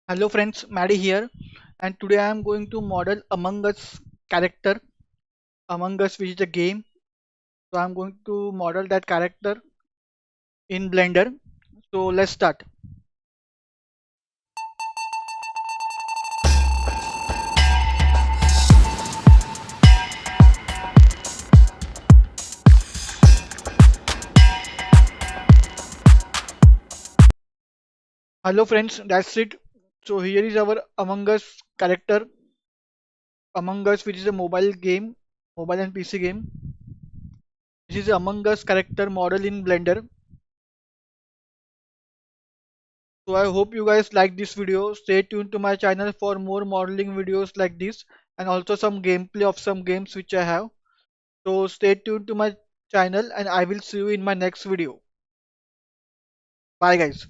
Hello friends, Maddie here, and today I am going to model Among Us character, Among Us, which is a game. So I am going to model that character in Blender. So let's start. Hello friends, that's it. So here is our Among Us character, Among Us, which is a mobile game, mobile and PC game. This is Among Us character model in Blender. So I hope you guys like this video. Stay tuned to my channel for more modeling videos like this and also some gameplay of some games which I have. So stay tuned to my channel and I will see you in my next video. Bye guys.